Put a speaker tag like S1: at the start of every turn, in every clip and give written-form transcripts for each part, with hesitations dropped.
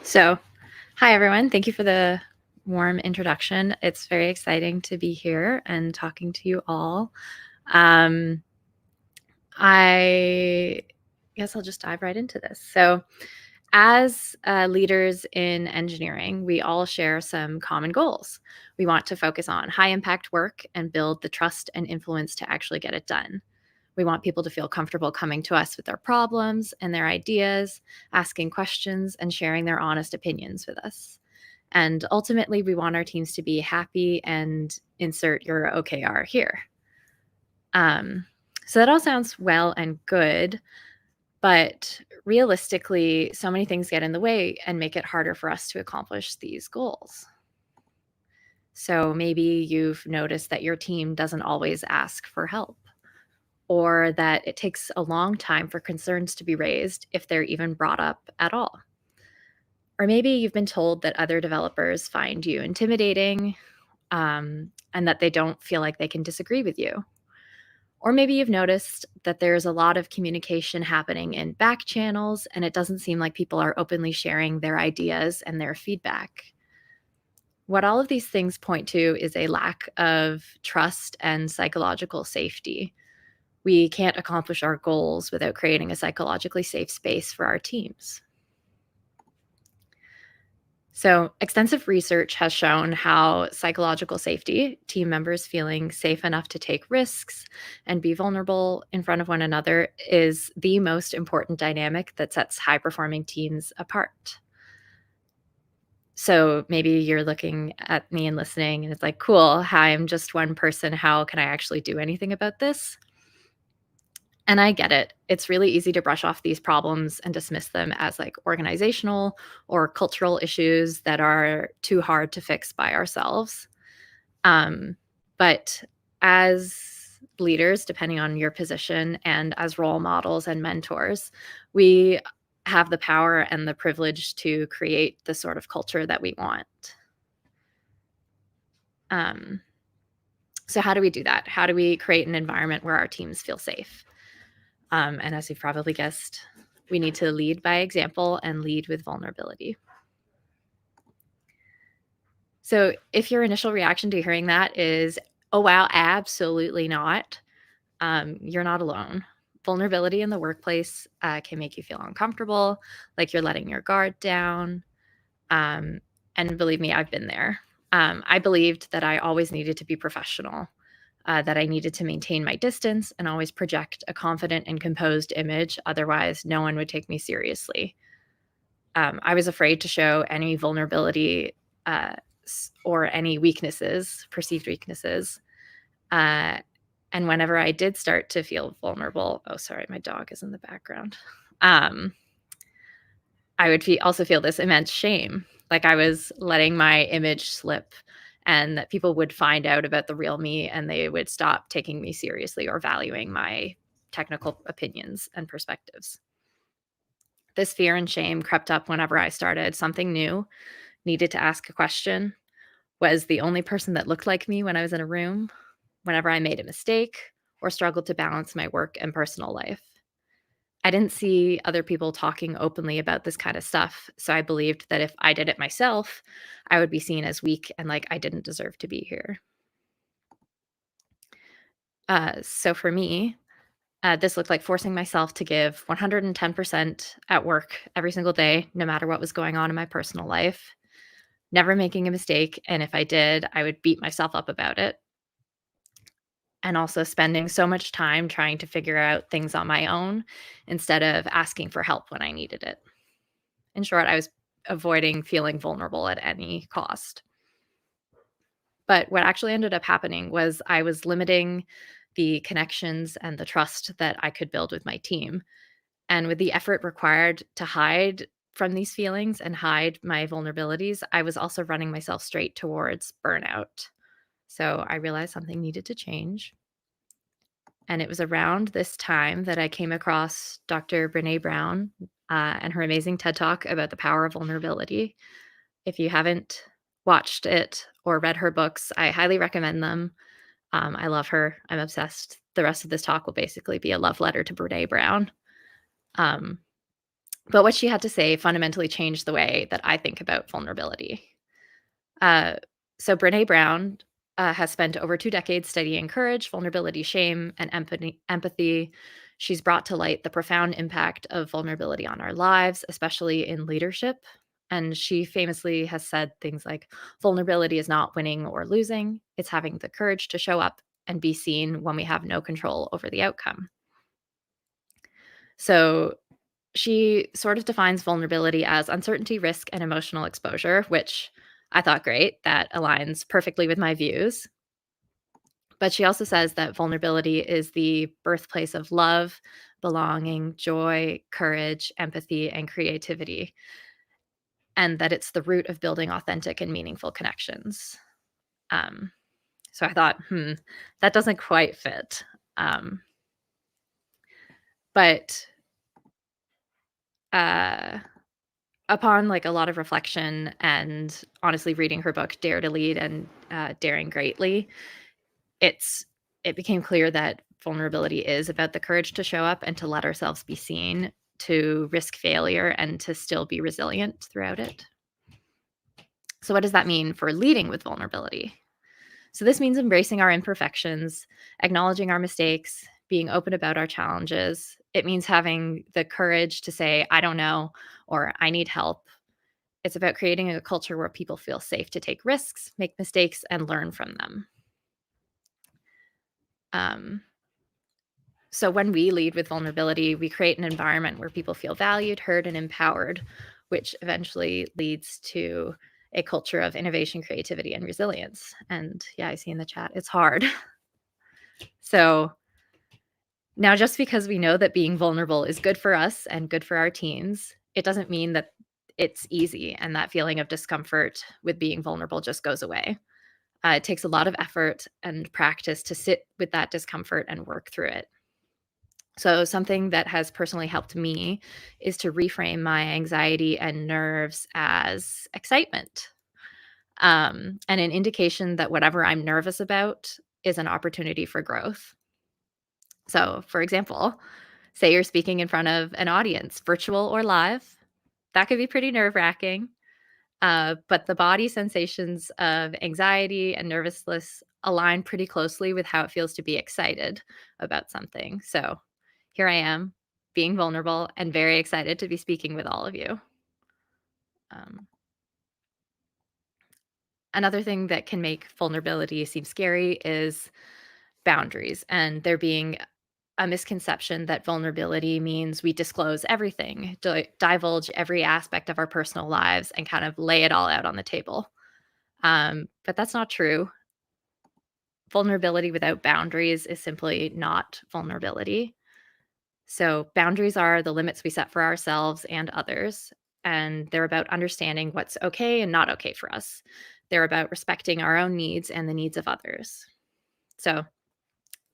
S1: So, hi everyone. Thank you for the warm introduction. It's very exciting to be here and talking to you all. I guess I'll just dive right into this. So, as leaders in engineering, we all share some common goals. We want to focus on high impact work and build the trust and influence to actually get it done. We want people to feel comfortable coming to us with their problems and their ideas, asking questions, and sharing their honest opinions with us. And ultimately, we want our teams to be happy and insert your OKR here. So that all sounds well and good, but realistically, so many things get in the way and make it harder for us to accomplish these goals. So maybe you've noticed that your team doesn't always ask for help, or that it takes a long time for concerns to be raised if they're even brought up at all. Or maybe you've been told that other developers find you intimidating, and that they don't feel like they can disagree with you. Or maybe you've noticed that there's a lot of communication happening in back channels, and it doesn't seem like people are openly sharing their ideas and their feedback. What all of these things point to is a lack of trust and psychological safety. We can't accomplish our goals without creating a psychologically safe space for our teams. So, extensive research has shown how psychological safety, team members feeling safe enough to take risks and be vulnerable in front of one another, is the most important dynamic that sets high performing teams apart. So, maybe you're looking at me and listening, and it's like, cool, hi, I'm just one person. How can I actually do anything about this? And I get it. It's really easy to brush off these problems and dismiss them as like organizational or cultural issues that are too hard to fix by ourselves. But as leaders, depending on your position, and as role models and mentors, we have the power and the privilege to create the sort of culture that we want. Um, so, how do we do that? How do we create an environment where our teams feel safe? And as you've probably guessed, we need to lead by example and lead with vulnerability. So if your initial reaction to hearing that is, oh, wow, absolutely not, you're not alone. Vulnerability in the workplace can make you feel uncomfortable, like you're letting your guard down. And believe me, I've been there. I believed that I always needed to be professional, that I needed to maintain my distance and always project a confident and composed image. Otherwise, no one would take me seriously. I was afraid to show any vulnerability or any weaknesses, perceived weaknesses. And whenever I did start to feel vulnerable, oh, sorry, my dog is in the background. I would also feel this immense shame, like I was letting my image slip, and that people would find out about the real me and they would stop taking me seriously or valuing my technical opinions and perspectives. This fear and shame crept up whenever I started something new, needed to ask a question, was the only person that looked like me when I was in a room, whenever I made a mistake or struggled to balance my work and personal life. I didn't see other people talking openly about this kind of stuff, so I believed that if I did it myself, I would be seen as weak and like I didn't deserve to be here. So for me, this looked like forcing myself to give 110% at work every single day, no matter what was going on in my personal life, never making a mistake. And if I did, I would beat myself up about it. And also spending so much time trying to figure out things on my own instead of asking for help when I needed it. In short, I was avoiding feeling vulnerable at any cost. But what actually ended up happening was I was limiting the connections and the trust that I could build with my team. And with the effort required to hide from these feelings and hide my vulnerabilities, I was also running myself straight towards burnout. So I realized something needed to change. And it was around this time that I came across Dr. Brene Brown and her amazing TED Talk about the power of vulnerability. If you haven't watched it or read her books, I highly recommend them. I love her. I'm obsessed. The rest of this talk will basically be a love letter to Brene Brown. Um, But what she had to say fundamentally changed the way that I think about vulnerability. Uh, so Brene Brown has spent over 2 decades studying courage, vulnerability, shame, and empathy. She's brought to light the profound impact of vulnerability on our lives, especially in leadership. And she famously has said things like, vulnerability is not winning or losing, it's having the courage to show up and be seen when we have no control over the outcome. So she sort of defines vulnerability as uncertainty, risk, and emotional exposure, which I thought great. That aligns perfectly with my views. But she also says that vulnerability is the birthplace of love, belonging, joy, courage, empathy, and creativity, and that it's the root of building authentic and meaningful connections. Um, so I thought, that doesn't quite fit. Um, but uh, upon like a lot of reflection and honestly reading her book Dare to Lead and Daring Greatly, it's it became clear that vulnerability is about the courage to show up and to let ourselves be seen, to risk failure and to still be resilient throughout it. So what does that mean for leading with vulnerability? So this means embracing our imperfections, acknowledging our mistakes, being open about our challenges. It means having the courage to say I don't know or I need help. It's about creating a culture where people feel safe to take risks, make mistakes, and learn from them. Um, so when we lead with vulnerability, we create an environment where people feel valued, heard, and empowered, which eventually leads to a culture of innovation, creativity, and resilience. And yeah, I see in the chat, it's hard. So now, just because we know that being vulnerable is good for us and good for our teams, it doesn't mean that it's easy and that feeling of discomfort with being vulnerable just goes away. It takes a lot of effort and practice to sit with that discomfort and work through it. So, something that has personally helped me is to reframe my anxiety and nerves as excitement, and an indication that whatever I'm nervous about is an opportunity for growth. So, for example, say you're speaking in front of an audience, virtual or live, that could be pretty nerve wracking. But the body sensations of anxiety and nervousness align pretty closely with how it feels to be excited about something. So here I am, being vulnerable and very excited to be speaking with all of you. Um, Another thing that can make vulnerability seem scary is boundaries, and there being a misconception that vulnerability means we disclose everything, divulge every aspect of our personal lives, and kind of lay it all out on the table. But that's not true. Vulnerability without boundaries is simply not vulnerability. So, boundaries are the limits we set for ourselves and others, and they're about understanding what's okay and not okay for us. They're about respecting our own needs and the needs of others. So,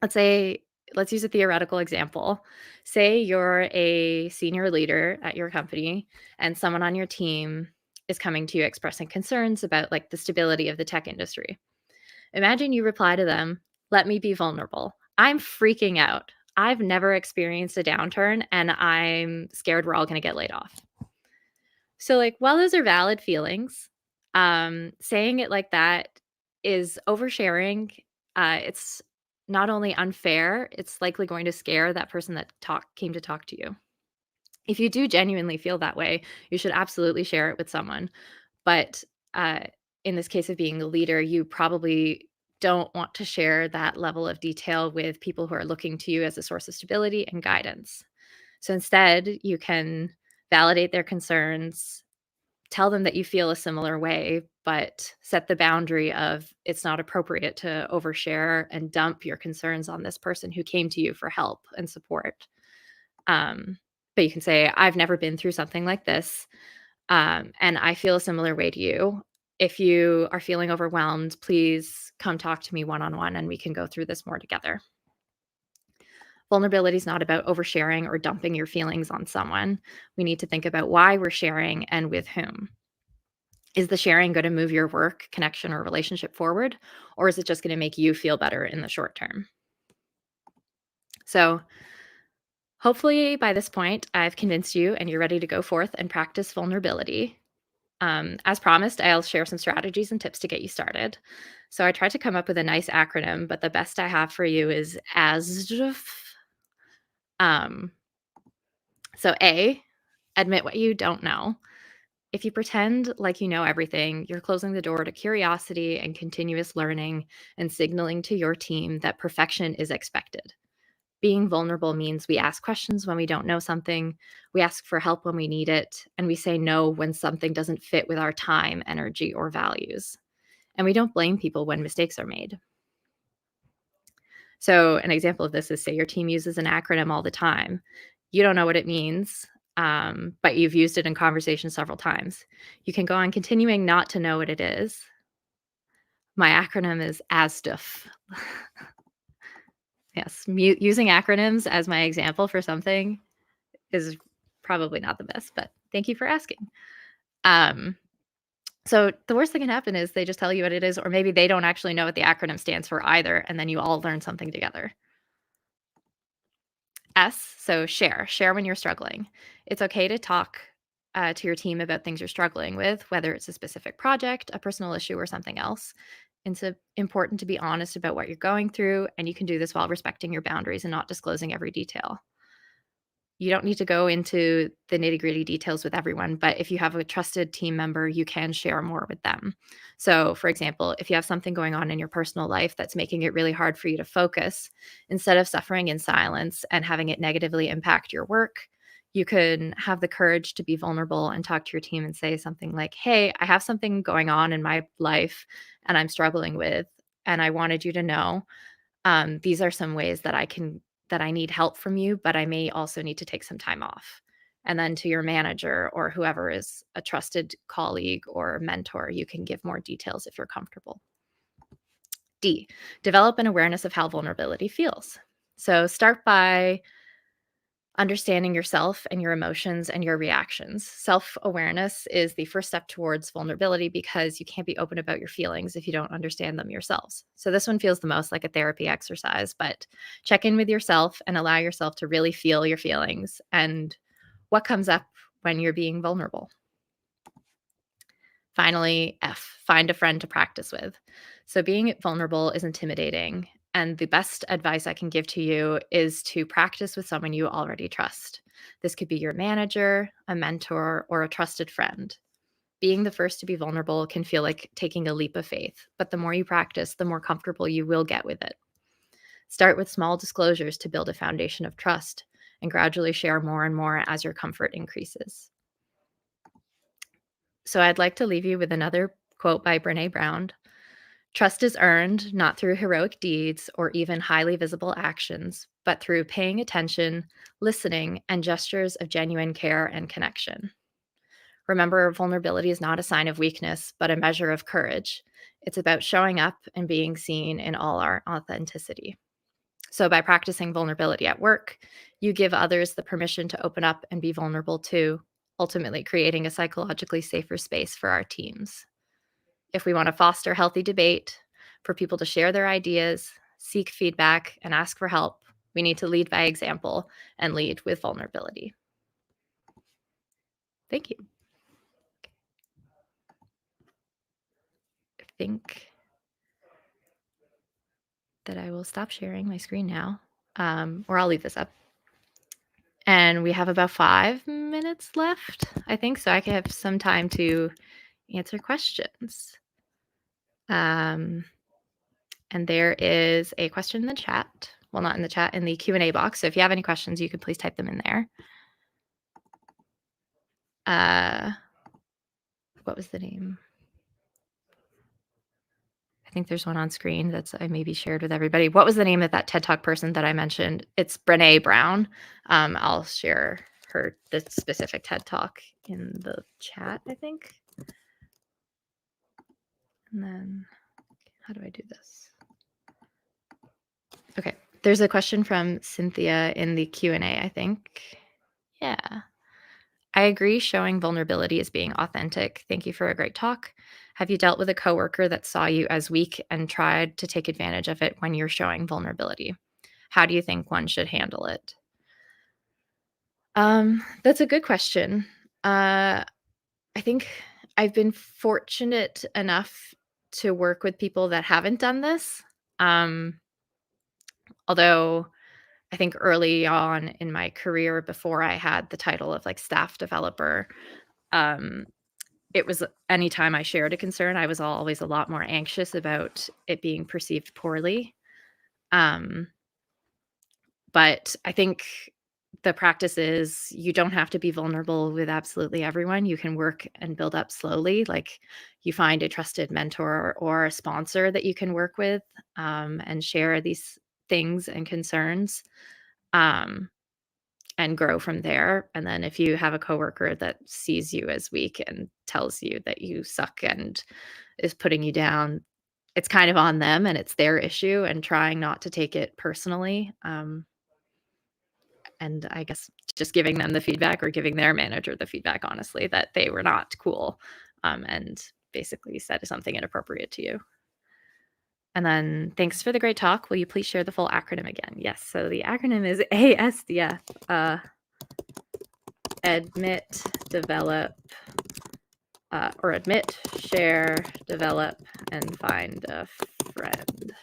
S1: let's say, let's use a theoretical example. Say you're a senior leader at your company and someone on your team is coming to you expressing concerns about like the stability of the tech industry. Imagine you reply to them, "Let me be vulnerable. I'm freaking out. I've never experienced a downturn and I'm scared we're all going to get laid off." So, like, while those are valid feelings, saying it like that is oversharing. It's not only unfair, it's likely going to scare that person that came to talk to you. If you do genuinely feel that way, you should absolutely share it with someone. But uh, in this case of being the leader, you probably don't want to share that level of detail with people who are looking to you as a source of stability and guidance. So instead, you can validate their concerns, tell them that you feel a similar way, but set the boundary of it's not appropriate to overshare and dump your concerns on this person who came to you for help and support. Um, but you can say, I've never been through something like this. And I feel a similar way to you. If you are feeling overwhelmed, please come talk to me one on one and we can go through this more together. Vulnerability is not about oversharing or dumping your feelings on someone. We need to think about why we're sharing and with whom. Is the sharing going to move your work, connection, or relationship forward? Or is it just going to make you feel better in the short term? So, Hopefully, by this point, I've convinced you and you're ready to go forth and practice vulnerability. As promised, I'll share some strategies and tips to get you started. So I tried to come up with a nice acronym, but the best I have for you is ASDF. Um, so A, admit what you don't know. If you pretend like you know everything, you're closing the door to curiosity and continuous learning and signaling to your team that perfection is expected. Being vulnerable means we ask questions when we don't know something, we ask for help when we need it, and we say no when something doesn't fit with our time, energy, or values. And we don't blame people when mistakes are made. So, an example of this is, say your team uses an acronym all the time. You don't know what it means, but you've used it in conversation several times. You can go on continuing not to know what it is. My acronym is ASDF. Yes, using acronyms as my example for something is probably not the best, but thank you for asking. Um, so the worst that can happen is they just tell you what it is, or maybe they don't actually know what the acronym stands for either, and then you all learn something together. S, so share. Share when you're struggling. It's okay to talk to your team about things you're struggling with, whether it's a specific project, a personal issue, or something else. It's important to be honest about what you're going through, and you can do this while respecting your boundaries and not disclosing every detail. You don't need to go into the nitty-gritty details with everyone, but if you have a trusted team member, you can share more with them. So, for example, if you have something going on in your personal life that's making it really hard for you to focus, instead of suffering in silence and having it negatively impact your work, you can have the courage to be vulnerable and talk to your team and say something like, "Hey, I have something going on in my life and I'm struggling with, and I wanted you to know these are some ways that I need help from you, but I may also need to take some time off." And then to your manager or whoever is a trusted colleague or mentor, you can give more details if you're comfortable. D, develop an awareness of how vulnerability feels. So start by understanding yourself and your emotions and your reactions. Self awareness is the first step towards vulnerability because you can't be open about your feelings if you don't understand them yourselves. So, this one feels the most like a therapy exercise, but check in with yourself and allow yourself to really feel your feelings and what comes up when you're being vulnerable. Finally, F, find a friend to practice with. So being vulnerable is intimidating. And the best advice I can give to you is to practice with someone you already trust. This could be your manager, a mentor, or a trusted friend. Being the first to be vulnerable can feel like taking a leap of faith, but the more you practice, the more comfortable you will get with it. Start with small disclosures to build a foundation of trust and gradually share more and more as your comfort increases. So I'd like to leave you with another quote by Brené Brown. Trust is earned not through heroic deeds or even highly visible actions, but through paying attention, listening, and gestures of genuine care and connection. Remember, vulnerability is not a sign of weakness, but a measure of courage. It's about showing up and being seen in all our authenticity. So, by practicing vulnerability at work, you give others the permission to open up and be vulnerable too, ultimately creating a psychologically safer space for our teams. If we want to foster healthy debate, for people to share their ideas, seek feedback, and ask for help, we need to lead by example and lead with vulnerability. Thank you. I think that I will stop sharing my screen now, or I'll leave this up. And we have about 5 minutes left, I think, so I can have some time to answer questions. And there is a question in the chat. Well, not in the chat, in the Q&A box. So if you have any questions, you could please type them in there. What was the name? I think there's one on screen that's I maybe shared with everybody. What was the name of that TED Talk person that I mentioned? It's Brené Brown. I'll share the specific TED Talk in the chat, I think. And then how do I do this? Okay, there's a question from Cynthia in the Q&A, I think. Yeah. I agree showing vulnerability is being authentic. Thank you for a great talk. Have you dealt with a coworker that saw you as weak and tried to take advantage of it when you're showing vulnerability? How do you think one should handle it? That's a good question. I think I've been fortunate enough to work with people that haven't done this. Um, although I think early on in my career, before I had the title of like staff developer, um, it was anytime I shared a concern, I was always a lot more anxious about it being perceived poorly. Um, but I think the practice is you don't have to be vulnerable with absolutely everyone. You can work and build up slowly. Like you find a trusted mentor or a sponsor that you can work with, and share these things and concerns. Um, and grow from there. And then if you have a coworker that sees you as weak and tells you that you suck and is putting you down, it's kind of on them and it's their issue, and trying not to take it personally. And I guess just giving them the feedback, or giving their manager the feedback, honestly, that they were not cool, and basically said something inappropriate to you. And then, thanks for the great talk. Will you please share the full acronym again? Yes. So the acronym is ASDF. Admit, develop, or admit, share, develop, and find a friend.